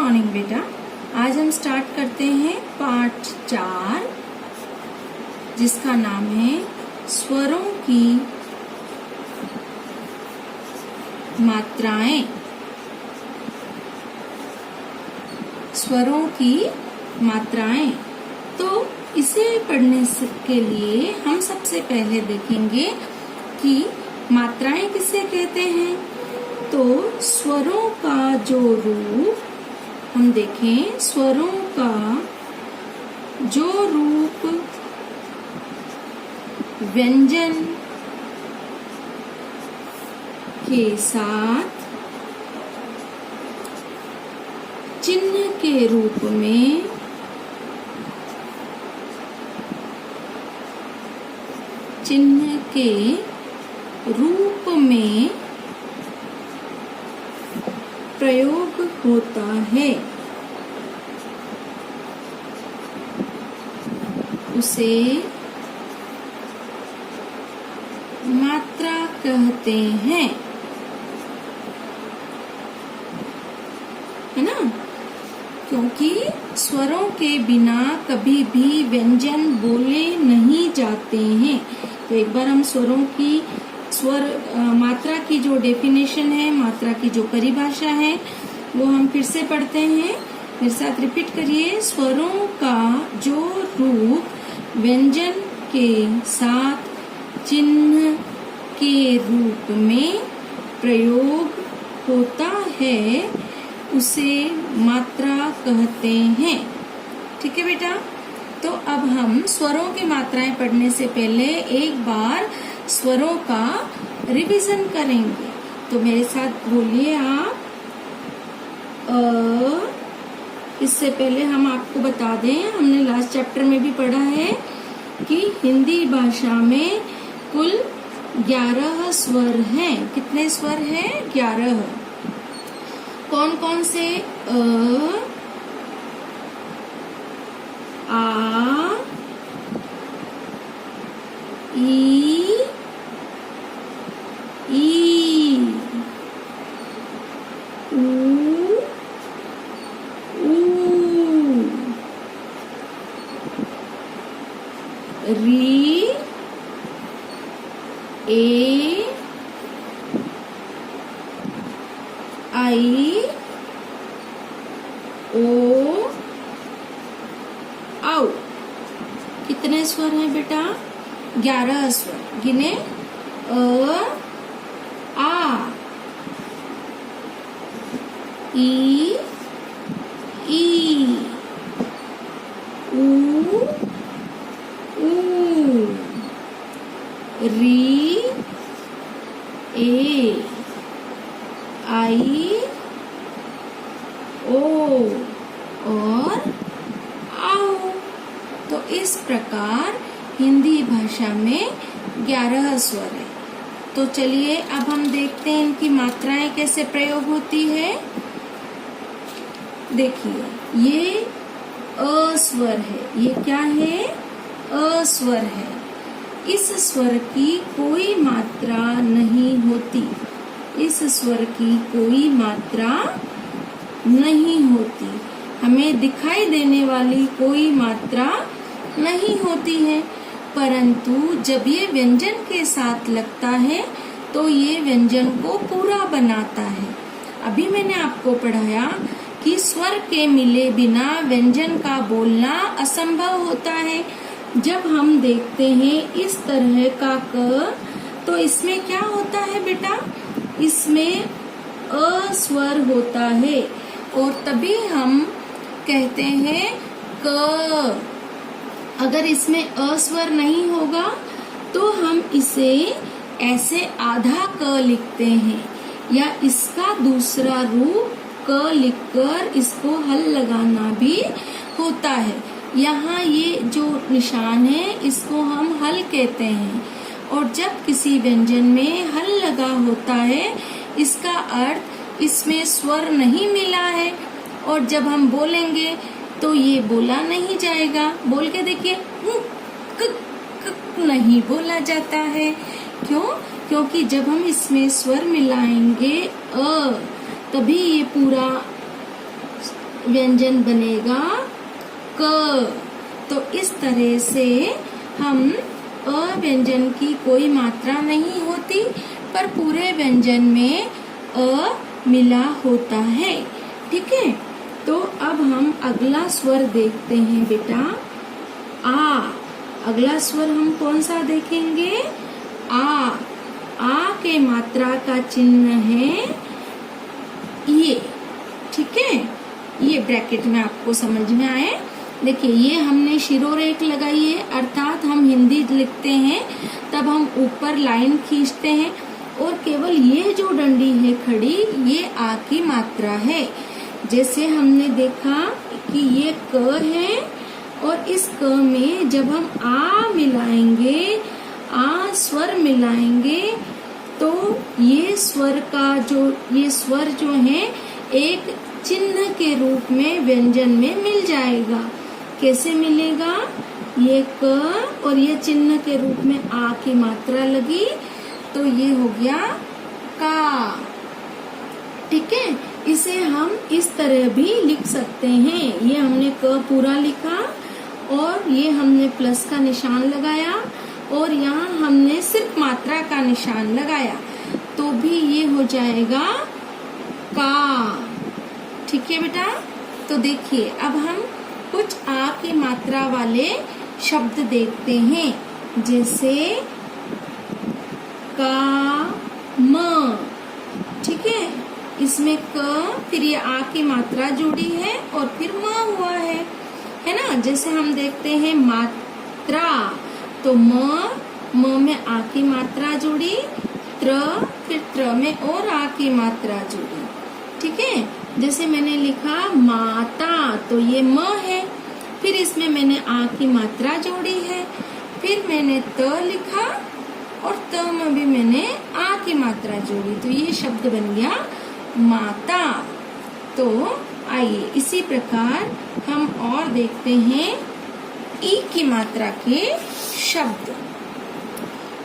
Morning बेटा। आज हम स्टार्ट करते हैं पाठ 4 जिसका नाम है स्वरों की मात्राएं। स्वरों की मात्राएं। तो इसे पढ़ने के लिए हम सबसे पहले देखेंगे कि मात्राएं किसे कहते हैं। तो स्वरों का जो रूप हम देखें, स्वरों का जो रूप व्यंजन के साथ चिन्ह के रूप में प्रयोग होता है, उसे मात्रा कहते हैं, है ना। क्योंकि स्वरों के बिना कभी भी व्यंजन बोले नहीं जाते हैं। तो एक बार हम स्वरों की मात्रा की जो डेफिनेशन है, मात्रा की जो परिभाषा है, वो हम फिर से पढ़ते हैं। मेरे साथ रिपीट करिए। स्वरों का जो रूप व्यंजन के साथ चिन्ह के रूप में प्रयोग होता है, उसे मात्रा कहते हैं। ठीक है बेटा। तो अब हम स्वरों की मात्राएं पढ़ने से पहले एक बार स्वरों का रिवीजन करेंगे। तो मेरे साथ बोलिए आप। इससे पहले हम आपको बता दें, हमने लास्ट चैप्टर में भी पढ़ा है कि हिंदी भाषा में कुल 11 स्वर हैं। कितने स्वर हैं? 11। कौन कौन से? आ, ई, ऊ, री, ए, आई, ओ, औ। कितने स्वर हैं बेटा? 11 स्वर। गिने। आ, ई, ऊ, री, ए, आई, ओ और आओ। तो इस प्रकार हिंदी भाषा में 11 स्वर है। तो चलिए अब हम देखते हैं इनकी मात्राएं कैसे प्रयोग होती है। देखिए, ये अस्वर है। ये क्या है? अस्वर है। इस स्वर की कोई मात्रा नहीं होती। इस स्वर की कोई मात्रा नहीं होती। हमें दिखाई देने वाली कोई मात्रा नहीं होती है, परंतु जब ये व्यंजन के साथ लगता है तो ये व्यंजन को पूरा बनाता है। अभी मैंने आपको पढ़ाया कि स्वर के मिले बिना व्यंजन का बोलना असंभव होता है। जब हम देखते हैं इस तरह का क, तो इसमें क्या होता है बेटा? इसमें अस्वर होता है और तभी हम कहते हैं क। अगर इसमें अस्वर नहीं होगा तो हम इसे ऐसे आधा क लिखते हैं, या इसका दूसरा रूप क लिखकर इसको हल लगाना भी होता है। यहाँ ये जो निशान है इसको हम हल कहते हैं। और जब किसी व्यंजन में हल लगा होता है, इसका अर्थ इसमें स्वर नहीं मिला है, और जब हम बोलेंगे तो ये बोला नहीं जाएगा। बोल के देखिए, नहीं बोला जाता है। क्यों? क्योंकि जब हम इसमें स्वर मिलाएंगे तभी ये पूरा व्यंजन बनेगा क। तो इस तरह से हम अ व्यंजन की कोई मात्रा नहीं होती, पर पूरे व्यंजन में अ मिला होता है। ठीक है, तो अब हम अगला स्वर देखते हैं बेटा, आ। अगला स्वर हम कौन सा देखेंगे? आ। आ के मात्रा का चिन्ह है ये। ठीक है, ये ब्रैकेट में आपको समझ में आए। देखिए, ये हमने शिरोरेख लगाई है, अर्थात हम हिंदी लिखते हैं तब हम ऊपर लाइन खींचते हैं, और केवल ये जो डंडी है खड़ी, ये आ की मात्रा है। जैसे हमने देखा कि ये क है, और इस क में जब हम आ मिलाएंगे, आ स्वर मिलाएंगे, तो ये स्वर जो है एक चिन्ह के रूप में व्यंजन में मिल जाएगा। कैसे मिलेगा? ये क और ये चिन्ह के रूप में आ की मात्रा लगी, तो ये हो गया का। ठीक है, इसे हम इस तरह भी लिख सकते हैं। ये हमने क पूरा लिखा, और ये हमने प्लस का निशान लगाया, और यहाँ हमने सिर्फ मात्रा का निशान लगाया, तो भी ये हो जाएगा का। ठीक है बेटा, तो देखिए अब हम कुछ आ की मात्रा वाले शब्द देखते हैं, जैसे का, म। ठीक है, इसमें क, फिर ये आ की मात्रा जुड़ी है, और फिर म हुआ है ना। जैसे हम देखते हैं मात्रा, तो म में आ की मात्रा जुड़ी, त्र, फिर त्र में और आ की मात्रा जुड़ी। ठीक है, जैसे मैंने लिखा माता, तो ये म है, फिर इसमें मैंने आ की मात्रा जोड़ी है, फिर मैंने त लिखा, और त में भी मैंने आ की मात्रा जोड़ी, तो ये शब्द बन गया माता। तो आइए इसी प्रकार हम और देखते हैं ई की मात्रा के शब्द।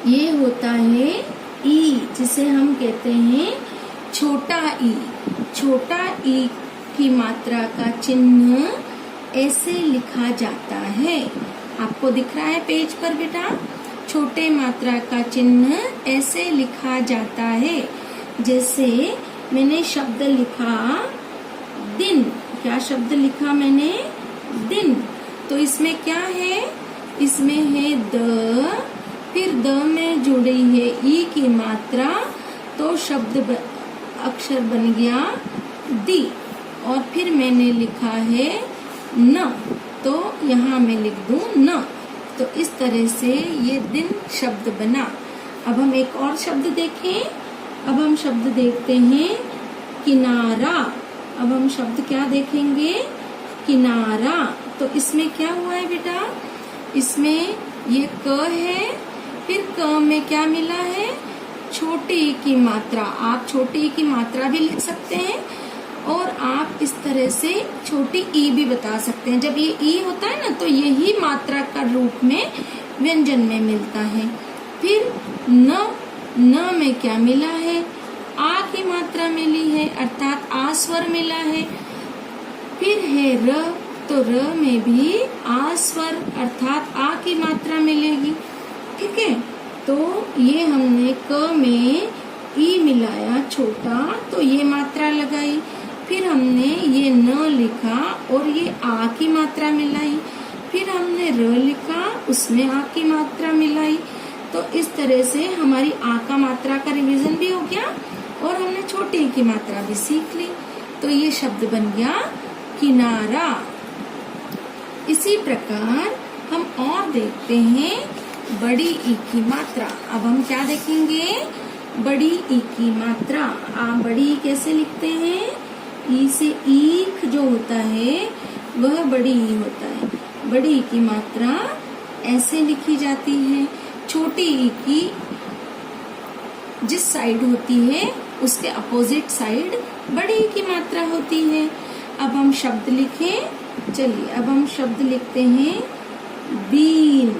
ये होता है ई, जिसे हम कहते हैं छोटा ई। छोटा ई की मात्रा का चिन्ह ऐसे लिखा जाता है, आपको दिख रहा है पेज पर बेटा। छोटे मात्रा का चिन्ह ऐसे लिखा जाता है। जैसे मैंने शब्द लिखा दिन। क्या शब्द लिखा मैंने? दिन। तो इसमें क्या है? इसमें है द, फिर द में जुड़ी है ई की मात्रा, तो शब्द अक्षर बन गया दी। और फिर मैंने लिखा है न, तो यहाँ मैं लिख दूं न। तो इस तरह से ये दिन शब्द बना। अब हम एक और शब्द देखें। अब हम शब्द देखते हैं किनारा। अब हम शब्द क्या देखेंगे? किनारा। तो इसमें क्या हुआ है बेटा? इसमें ये क है, फिर क में क्या मिला है? छोटी ई की मात्रा। आप छोटी ई की मात्रा भी लिख सकते हैं, और आप इस तरह से छोटी ई भी बता सकते हैं। जब ये ई होता है ना, तो यही मात्रा का रूप में व्यंजन में मिलता है। फिर न में क्या मिला है? आ की मात्रा मिली है, अर्थात आ स्वर मिला है। फिर है र, तो र में भी आ स्वर अर्थात आ की मात्रा मिलेगी। ठीक है, तो ये हमने क में ई मिलाया छोटा, तो ये मात्रा लगाई। फिर हमने ये न लिखा और ये आ की मात्रा मिलाई। फिर हमने र लिखा, उसमें आ की मात्रा मिलाई। तो इस तरह से हमारी आ का मात्रा का रिवीजन भी हो गया, और हमने छोटी ई की मात्रा भी सीख ली। तो ये शब्द बन गया किनारा। इसी प्रकार हम और देखते हैं बड़ी ई की मात्रा। अब हम क्या देखेंगे? बड़ी ई की मात्रा। आप बड़ी ई कैसे लिखते हैं? ई से ईख जो होता है वह बड़ी ई होता है। बड़ी ई की मात्रा ऐसे लिखी जाती है। छोटी ई की जिस साइड होती है उसके अपोजिट साइड बड़ी ई की मात्रा होती है। अब हम शब्द लिखें। चलिए अब हम शब्द लिखते हैं दीन।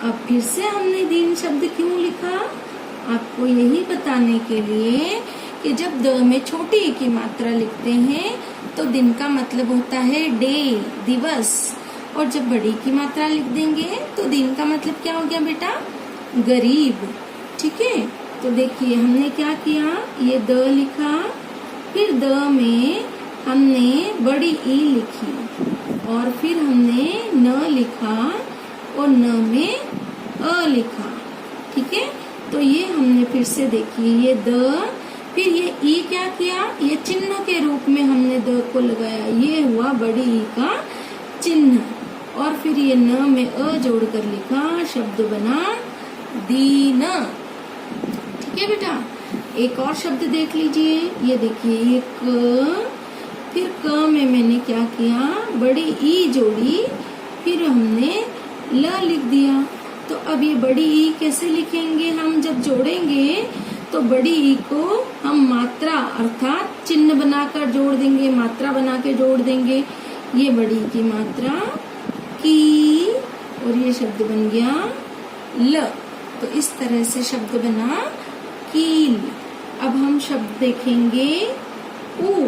अब फिर से हमने दीन शब्द क्यों लिखा? आपको यही बताने के लिए कि जब द में छोटी ई की मात्रा लिखते हैं तो दिन का मतलब होता है डे, दिवस। और जब बड़ी की मात्रा लिख देंगे तो दिन का मतलब क्या हो गया बेटा, गरीब। ठीक है, तो देखिए हमने क्या किया, ये द लिखा, फिर द में हमने बड़ी ई लिखी, और फिर हमने न लिखा और न में अ लिखा। ठीक है, तो ये हमने फिर से देखिए, ये द, फिर ये ई क्या किया, ये चिन्ह के रूप में हमने द को लगाया, ये हुआ बड़ी ई का चिन्ह। और फिर ये न में अ जोड़कर लिखा, शब्द बना दीन। ठीक है बेटा, एक और शब्द देख लीजिए, ये देखिए, ये क, फिर क में मैंने क्या किया, बड़ी ई जोड़ी, फिर हमने ल लिख दिया। तो अब ये बड़ी ई कैसे लिखेंगे, हम जब जोड़ेंगे तो बड़ी ई को हम मात्रा अर्थात चिन्ह बनाकर जोड़ देंगे, मात्रा बना के जोड़ देंगे। ये बड़ी की मात्रा की, और ये शब्द बन गया ल। तो इस तरह से शब्द बना कील। अब हम शब्द देखेंगे ऊ,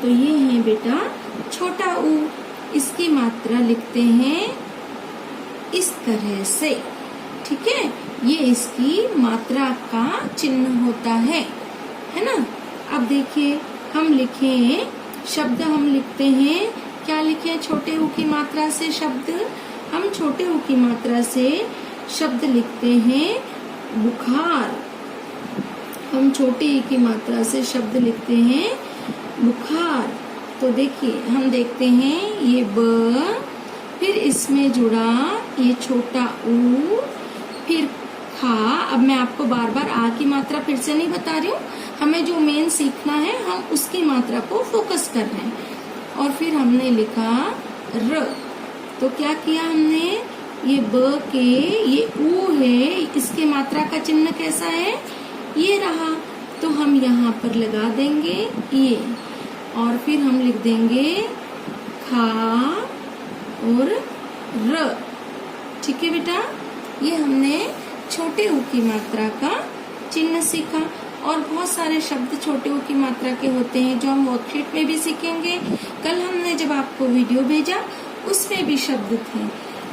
तो ये है बेटा छोटा ऊ, इसकी मात्रा लिखते हैं इस तरह से। ठीक है, ये इसकी मात्रा का चिन्ह होता है ना। अब देखिए हम लिखें शब्द, हम लिखते हैं क्या लिखें, छोटे ऊ की मात्रा से शब्द। हम छोटे ऊ की मात्रा से शब्द लिखते हैं बुखार। हम छोटे ई की मात्रा से शब्द लिखते हैं बुखार। तो देखिए हम देखते हैं, ये ब, फिर इसमें जुड़ा ये छोटा ऊ, फिर खा। अब मैं आपको बार बार आ की मात्रा फिर से नहीं बता रही हूँ, हमें जो मेन सीखना है हम उसकी मात्रा को फोकस कर रहे हैं। और फिर हमने लिखा र। तो क्या किया हमने, ये ब के, ये ऊ है, इसके मात्रा का चिन्ह कैसा है, ये रहा। तो हम यहाँ पर लगा देंगे ये, और फिर हम लिख देंगे खा और र। ठीक है बेटा, ये हमने छोटे ऊ की मात्रा का चिन्ह सीखा। और बहुत सारे शब्द छोटे ऊ की मात्रा के होते हैं जो हम वर्कशीट में भी सीखेंगे। कल हमने जब आपको वीडियो भेजा उसमें भी शब्द थे,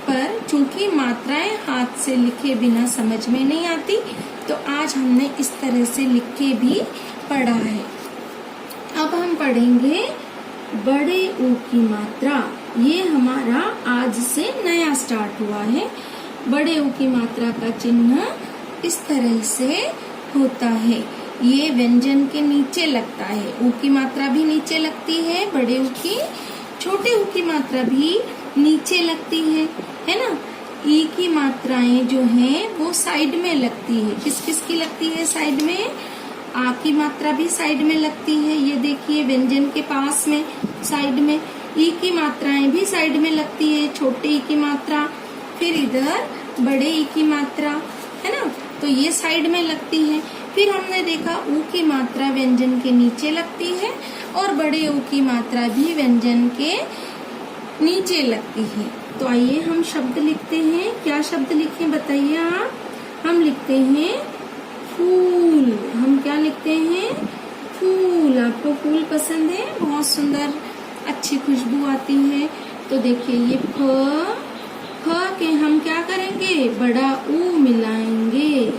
पर चूंकि मात्राएं हाथ से लिखे बिना समझ में नहीं आती, तो आज हमने इस तरह से लिख के भी पढ़ा है। अब हम पढ़ेंगे बड़े ऊ की मात्रा। ये हमारा आज से नया स्टार्ट हुआ है। बड़े ऊ की मात्रा का चिन्ह इस तरह से होता है, ये व्यंजन के नीचे लगता है। ऊ की मात्रा भी नीचे लगती है बड़े ऊ की, छोटे ऊ की मात्रा भी नीचे लगती है ना। ई की मात्राएं जो हैं वो साइड में लगती है। किस किस की लगती है साइड में, आ की मात्रा भी साइड में लगती है, ये देखिए व्यंजन के पास में साइड में। ई की मात्राएं भी साइड में लगती है, छोटे ई की मात्रा, फिर इधर बड़े ई की मात्रा, है ना, तो ये साइड में लगती है। फिर हमने देखा ऊ की मात्रा व्यंजन के नीचे लगती है और बड़े ऊ की मात्रा भी व्यंजन के नीचे लगती है। तो आइए हम शब्द लिखते हैं। क्या शब्द लिखें बताइए आप, हम लिखते हैं फूल। हम क्या लिखते हैं, फूल। आपको फूल पसंद है, बहुत सुंदर अच्छी खुशबू आती है। तो देखिए ये फ के हम क्या करेंगे, बड़ा ऊ मिलाएंगे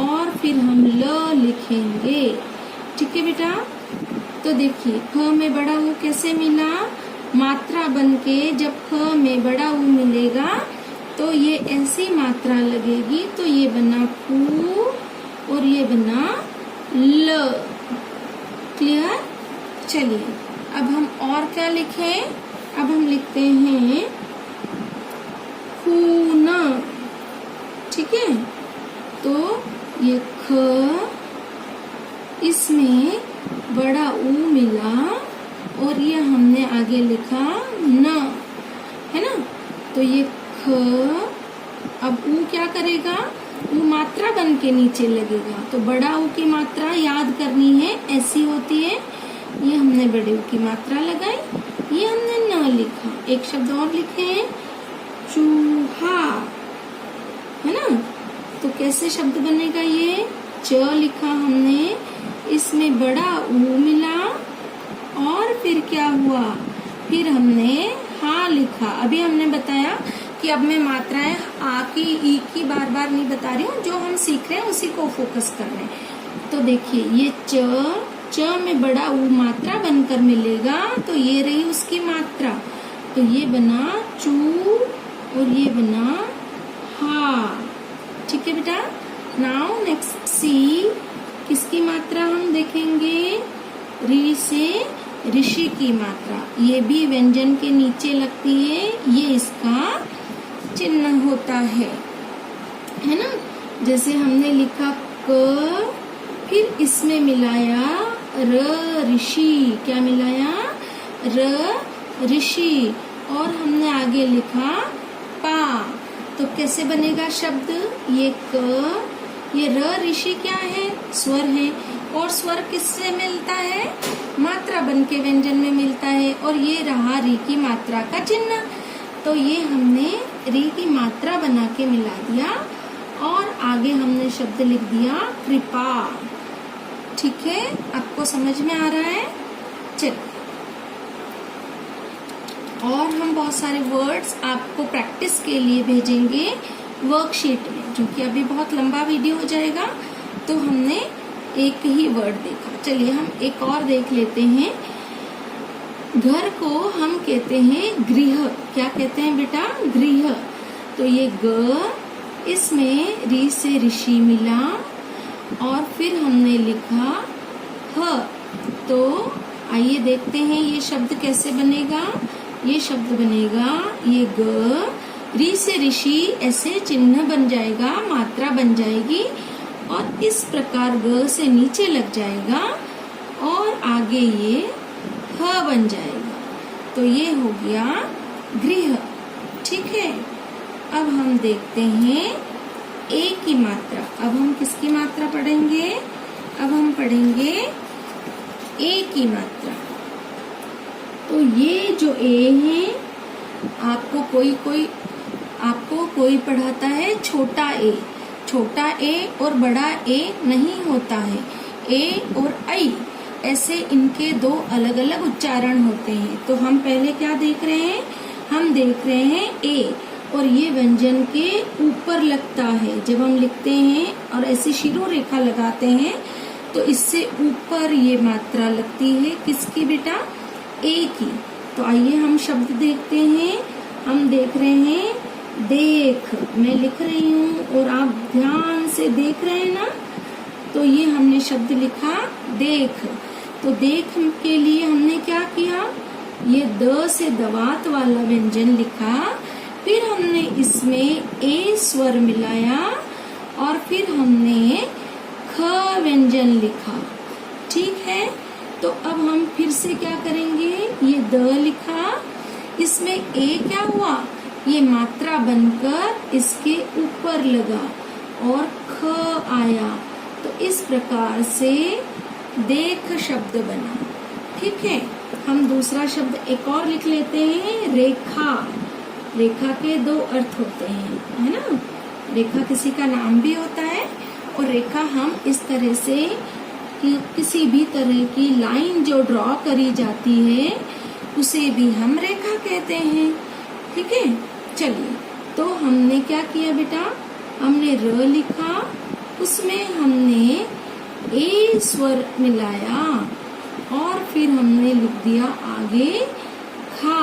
और फिर हम ल लिखेंगे। ठीक है बेटा, तो देखिए फ में बड़ा ऊ कैसे मिला, मात्रा बनके जब फ में बड़ा ऊ मिलेगा तो ये ऐसी मात्रा लगेगी, तो ये बना फू और ये बना ल। क्लियर। चलिए अब हम और क्या लिखें, अब हम लिखते हैं खून। ठीक है, तो ये ख, इसमें बड़ा ऊ मिला और ये हमने आगे लिखा न, है ना। तो ये ख, अब ऊ क्या करेगा, ऊ मात्रा बन के नीचे लगेगा। तो बड़ा ऊ की मात्रा याद करनी है, ऐसी होती है। ये हमने बड़े ऊ की मात्रा लगाई, ये हमने न लिखा। एक शब्द और लिखे चूहा, है ना। तो कैसे शब्द बनेगा, ये च लिखा हमने, इसमें बड़ा ऊ मिला और फिर क्या हुआ, फिर हमने हा लिखा। अभी हमने बताया कि अब मैं मात्राएं आ की, ई की बार बार नहीं बता रही हूँ, जो हम सीख रहे हैं उसी को फोकस कर रहे हैं। तो देखिए ये च में बड़ा ऊ मात्रा बनकर मिलेगा, तो ये रही उसकी मात्रा। तो ये बना चू और ये बना हा। ठीक है बेटा। नाउ नेक्स्ट सी, किसकी मात्रा हम देखेंगे, री से ऋषि की मात्रा। ये भी व्यंजन के नीचे लगती है, ये इसका चिन्ह होता है ना। जैसे हमने लिखा क, फिर इसमें मिलाया र ऋषि, क्या मिलाया, र ऋषि, और हमने आगे लिखा पा। तो कैसे बनेगा शब्द, ये क, ये र ऋषि क्या है, स्वर है, और स्वर किससे मिलता है, मात्रा बन के व्यंजन में मिलता है, और ये रहा री की मात्रा का चिन्ह। तो ये हमने री की मात्रा बना के मिला दिया, और आगे हमने शब्द लिख दिया कृपा। ठीक है, आपको समझ में आ रहा है। चलिए, और हम बहुत सारे वर्ड्स आपको प्रैक्टिस के लिए भेजेंगे वर्कशीट में, जो कि अभी बहुत लंबा वीडियो हो जाएगा। तो हमने एक ही वर्ड देखा, चलिए हम एक और देख लेते हैं। घर को हम कहते हैं गृह। क्या कहते हैं बेटा, गृह। तो ये ग, इसमें री से ऋषि मिला, और फिर हमने लिखा ह। तो आइए देखते हैं ये शब्द कैसे बनेगा। ये शब्द बनेगा, ये ग, री से ऋषि, ऐसे चिन्ह बन जाएगा, मात्रा बन जाएगी, और इस प्रकार ग से नीचे लग जाएगा, और आगे ये ह बन जाएगा। तो ये हो गया गृह। ठीक है। अब हम देखते हैं ए की मात्रा। अब हम किसकी मात्रा पढ़ेंगे, अब हम पढ़ेंगे ए की मात्रा। तो ये जो ए है, आपको कोई पढ़ाता है छोटा ए। छोटा ए और बड़ा ए नहीं होता है। ए और आई, ऐसे इनके दो अलग अलग उच्चारण होते हैं। तो हम पहले क्या देख रहे हैं, हम देख रहे हैं ए, और ये व्यंजन के ऊपर लगता है। जब हम लिखते हैं और ऐसी शिरो रेखा लगाते हैं, तो इससे ऊपर ये मात्रा लगती है, किसकी बेटा, ए की। तो आइए हम शब्द देखते हैं। हम देख रहे हैं देख, मैं लिख रही हूँ और आप ध्यान से देख रहे हैं ना। तो ये हमने शब्द लिखा देख। तो देख के लिए हमने क्या किया, ये द से दवात वाला व्यंजन लिखा, फिर हमने इसमें ए स्वर मिलाया, और फिर हमने ख व्यंजन लिखा। ठीक है। तो अब हम फिर से क्या करेंगे, ये द लिखा, इसमें ए क्या हुआ, ये मात्रा बनकर इसके ऊपर लगा, और ख आया। तो इस प्रकार से देख शब्द बना। ठीक है। हम दूसरा शब्द एक और लिख लेते हैं, रेखा। रेखा के दो अर्थ होते हैं, है ना। रेखा किसी का नाम भी होता है, और रेखा हम इस तरह से कि किसी भी तरह की लाइन जो ड्रॉ करी जाती है, उसे भी हम रेखा कहते हैं। ठीक है। चलिए, तो हमने क्या किया बेटा, हमने र लिखा, उसमें हमने ए स्वर मिलाया, और फिर हमने लिख दिया आगे खा।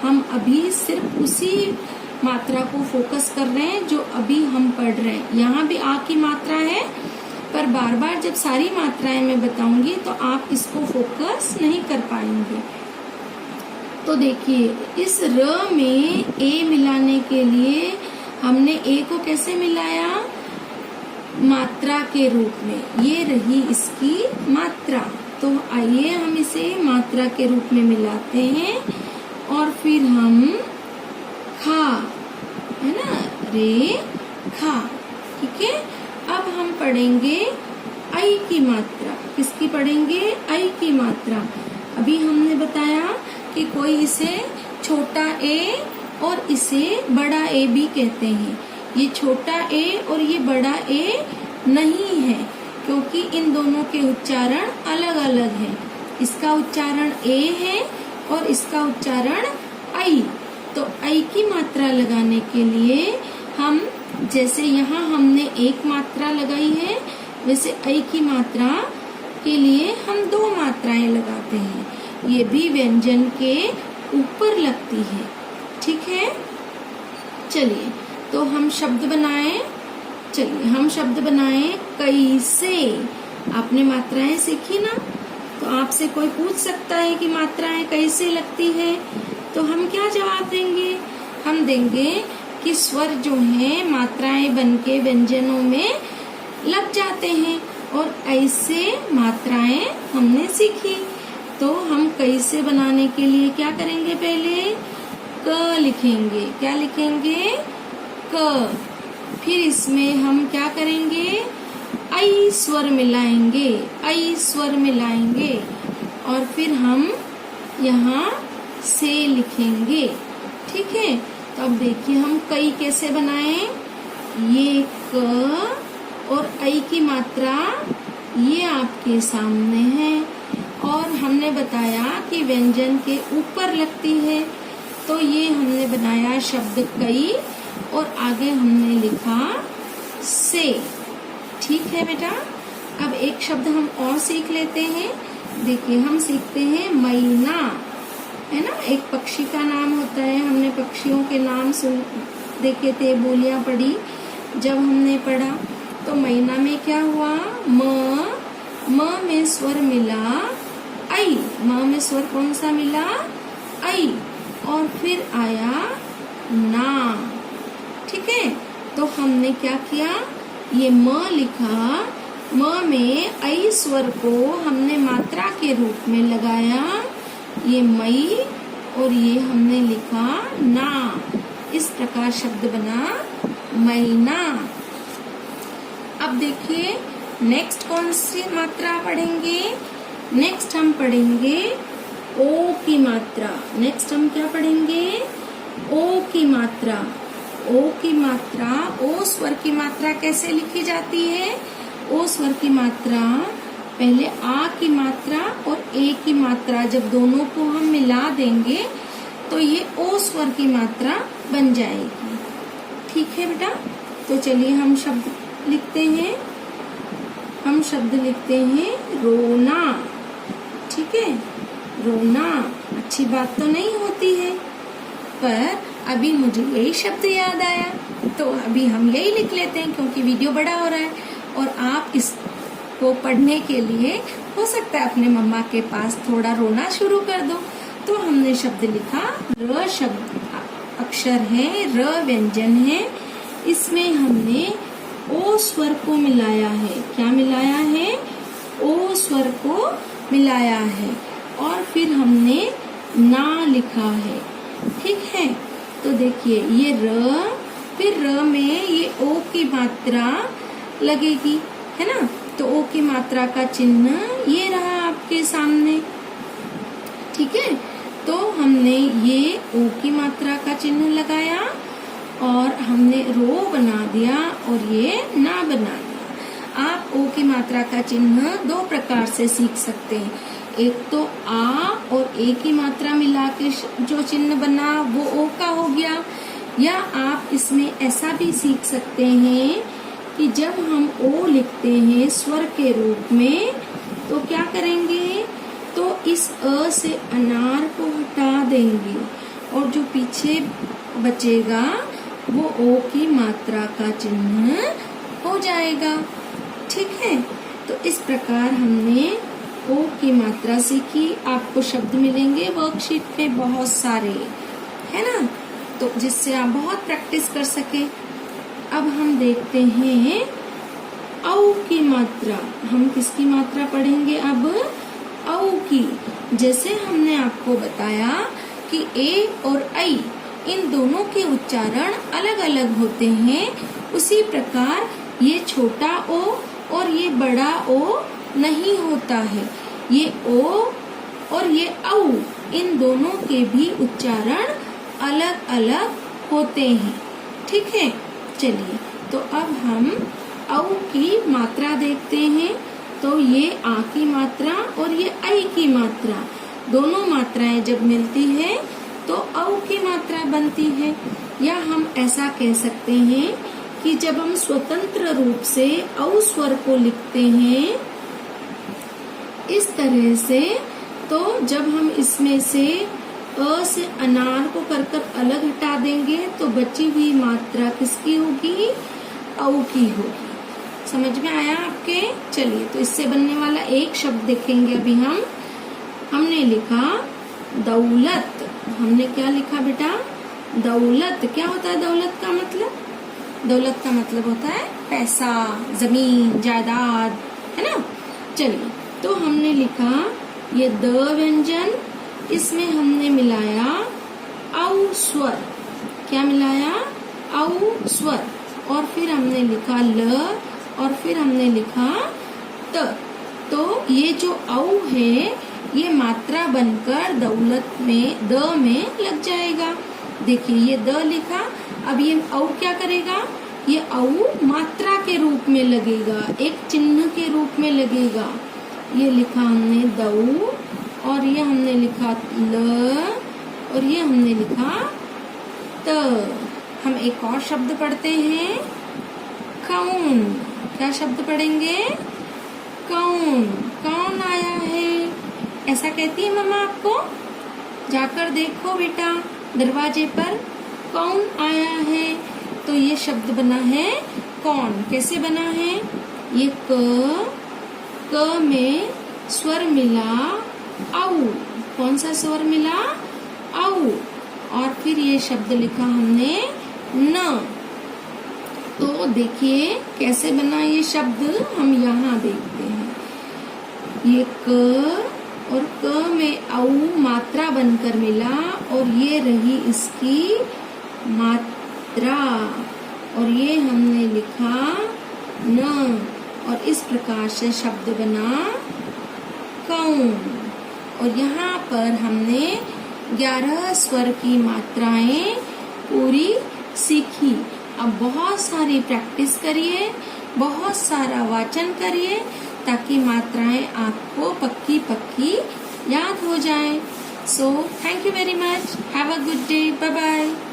हम अभी सिर्फ उसी मात्रा को फोकस कर रहे हैं जो अभी हम पढ़ रहे हैं। यहाँ भी आ की मात्रा है, पर बार बार जब सारी मात्राएं मैं बताऊंगी तो आप इसको फोकस नहीं कर पाएंगे। तो देखिए, इस र में ए मिलाने के लिए हमने ए को कैसे मिलाया, मात्रा के रूप में। ये रही इसकी मात्रा। तो आइए हम इसे मात्रा के रूप में मिलाते हैं, और फिर हम खा, है ना, रे खा। ठीक है। अब हम पढ़ेंगे आई की मात्रा। किसकी पढ़ेंगे, आई की मात्रा। अभी हमने बताया कि कोई इसे छोटा ए और इसे बड़ा ए भी कहते हैं। ये छोटा ए और ये बड़ा ए नहीं है, क्योंकि इन दोनों के उच्चारण अलग अलग हैं। इसका उच्चारण ए है और इसका उच्चारण आई। तो आई की मात्रा लगाने के लिए हम, जैसे यहाँ हमने एक मात्रा लगाई है, वैसे आई की मात्रा के लिए हम 2 मात्राएं लगाते हैं। ये भी व्यंजन के ऊपर लगती है। ठीक है, चलिए तो हम शब्द बनाएं। चलिए हम शब्द बनाएं कैसे। आपने मात्राएं सीखी ना, तो आपसे कोई पूछ सकता है कि मात्राएं कैसे लगती है, तो हम क्या जवाब देंगे? हम देंगे कि स्वर जो हैं मात्राएं बनके व्यंजनों में लग जाते हैं, और ऐसे मात्राएं हमने सीखी। तो हम कैसे बनाने के लिए क्या करेंगे? पहले क लिखेंगे। क्या लिखेंगे? क। फिर इसमें हम क्या करेंगे? आई स्वर मिलाएंगे। आई स्वर मिलाएंगे और फिर हम यहाँ से लिखेंगे। ठीक है, तो अब देखिए हम कई कैसे बनाएं। ये क और आई की मात्रा ये आपके सामने है, और हमने बताया कि व्यंजन के ऊपर लगती है। तो ये हमने बनाया शब्द कई, और आगे हमने लिखा से। ठीक है बेटा, अब एक शब्द हम और सीख लेते हैं। देखिए हम सीखते हैं मैना, है ना, एक पक्षी का नाम होता है। हमने पक्षियों के नाम सुन देखे थे, बोलियां पढ़ी जब हमने पढ़ा। तो मैना में क्या हुआ? म में स्वर मिला आई। म में स्वर कौन सा मिला? आई, और फिर आया ना। ठीक है, तो हमने क्या किया? ये म लिखा, म में आई स्वर को हमने मात्रा के रूप में लगाया, ये मई, और ये हमने लिखा ना। इस प्रकार शब्द बना मैना। अब देखिए नेक्स्ट कौन सी मात्रा पढ़ेंगे? नेक्स्ट हम पढ़ेंगे ओ की मात्रा। नेक्स्ट हम क्या पढ़ेंगे? ओ की मात्रा। ओ की मात्रा, ओ स्वर की मात्रा कैसे लिखी जाती है? ओ स्वर की मात्रा पहले आ की मात्रा और ए की मात्रा, जब दोनों को हम मिला देंगे तो ये ओ स्वर की मात्रा बन जाएगी। ठीक है बेटा, तो चलिए हम शब्द लिखते हैं। हम शब्द लिखते हैं रोना। ठीक है, रोना अच्छी बात तो नहीं होती है, पर अभी मुझे यही शब्द याद आया, तो अभी हम यही लिख लेते हैं, क्योंकि वीडियो बड़ा हो रहा है और आप इसको पढ़ने के लिए हो सकता है अपने मम्मा के पास थोड़ा रोना शुरू कर दो। तो हमने शब्द लिखा, र शब्द अक्षर है, र व्यंजन है, इसमें हमने ओ स्वर को मिलाया है। क्या मिलाया है? ओ स्वर को मिलाया है, और फिर हमने ना लिखा है। ठीक है, तो देखिए ये र, फिर र में ये ओ की मात्रा लगेगी, है ना। तो ओ की मात्रा का चिन्ह ये रहा आपके सामने। ठीक है, तो हमने ये ओ की मात्रा का चिन्ह लगाया और हमने रो बना दिया और ये ना बना दिया। आप ओ की मात्रा का चिन्ह 2 प्रकार से सीख सकते हैं। एक तो आ और ए की मात्रा मिला के जो चिन्ह बना वो ओ का हो गया, या आप इसमें ऐसा भी सीख सकते हैं कि जब हम ओ लिखते हैं स्वर के रूप में तो क्या करेंगे? तो इस अ से अनार को हटा देंगे और जो पीछे बचेगा वो ओ की मात्रा का चिन्ह हो जाएगा। ठीक है, तो इस प्रकार हमने ओ की मात्रा सीखी। आपको शब्द मिलेंगे वर्कशीट पे बहुत सारे, है ना, तो जिससे आप बहुत प्रैक्टिस कर सके। अब हम देखते हैं औ की मात्रा। हम किसकी मात्रा पढ़ेंगे अब? औ की। जैसे हमने आपको बताया कि ए और आई इन दोनों के उच्चारण अलग अलग होते हैं, उसी प्रकार ये छोटा ओ और ये बड़ा ओ नहीं होता है। ये ओ और ये औ इन दोनों के भी उच्चारण अलग अलग होते हैं। ठीक है, चलिए तो अब हम औ की मात्रा देखते हैं। तो ये आ की मात्रा और ये आई की मात्रा, दोनों मात्राएं जब मिलती है तो औ की मात्रा बनती है। या हम ऐसा कह सकते हैं कि जब हम स्वतंत्र रूप से औ स्वर को लिखते हैं इस तरह से, तो जब हम इसमें से अ से अनार को कर अलग हटा देंगे तो बची हुई मात्रा किसकी होगी? औ की होगी। समझ में आया आपके? चलिए, तो इससे बनने वाला एक शब्द देखेंगे अभी हम। हमने लिखा दौलत। हमने क्या लिखा बेटा? दौलत। क्या होता है दौलत का मतलब? दौलत का मतलब होता है पैसा, जमीन, जायदाद, है ना। चलिए, तो हमने लिखा ये द व्यंजन, इसमें हमने मिलाया औ स्वर। क्या मिलाया? औ स्वर। और फिर हमने लिखा ल, और फिर हमने लिखा त। तो ये जो औ है ये मात्रा बनकर दौलत में, द में लग जाएगा। देखिए ये द लिखा, अब ये औ क्या करेगा? ये औ मात्रा के रूप में लगेगा, एक चिन्ह के रूप में लगेगा। ये लिखा हमने दऊ, और ये हमने लिखा ल, और ये हमने लिखा त। हम एक और शब्द पढ़ते हैं, कौन। क्या शब्द पढ़ेंगे? कौन। कौन आया है, ऐसा कहती है मम्मा आपको? जाकर देखो बेटा दरवाजे पर, कौन आया है। तो ये शब्द बना है कौन। कैसे बना है? ये क में स्वर मिला औ। कौन सा स्वर मिला? औ। और फिर ये शब्द लिखा हमने न। तो देखिए कैसे बना ये शब्द, हम यहाँ देखते हैं। ये क और क में औ मात्रा बनकर मिला, और ये रही इसकी मात्रा, और ये हमने लिखा न, और इस प्रकार से शब्द बना कौन। और यहाँ पर हमने 11 स्वर की मात्राएं पूरी सीखी। अब बहुत सारी प्रैक्टिस करिए, बहुत सारा वाचन करिए, ताकि मात्राएं आपको पक्की पक्की याद हो जाए। So thank you very much. Have a good day. Bye bye.